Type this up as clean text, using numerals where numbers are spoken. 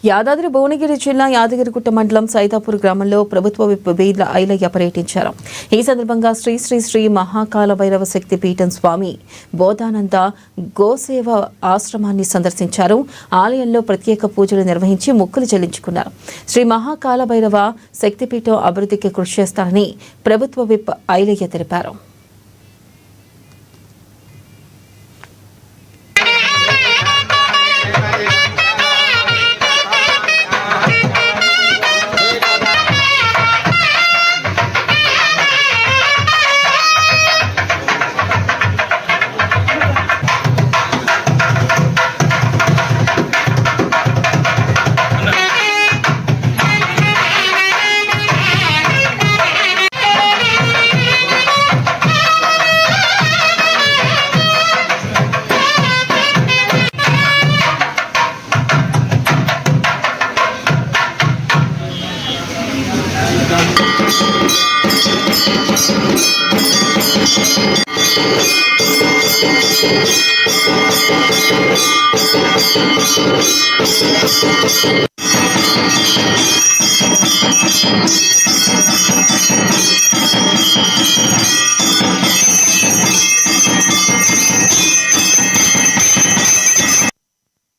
యాదాద్రి భువనగిరి జిల్లా యాదగిరిగుట్ట మండలం సైదాపూర్ గ్రామంలో ప్రభుత్వ విప్ బీర్ల ఐలయ్య పర్యటించారు. ఈ సందర్భంగా శ్రీ శ్రీ శ్రీ మహాకాల భైరవ శక్తి పీఠం స్వామి బోధానంద గోసేవ ఆశ్రమాన్ని సందర్శించారు. ఆలయంలో ప్రత్యేక పూజలు నిర్వహించి మొక్కులు చెల్లించుకున్నారు. శ్రీ మహాకాల భైరవ శక్తిపీఠం అభివృద్ధికి కృషి చేస్తారని ప్రభుత్వ విప్ ఐలయ్య తెలిపారు.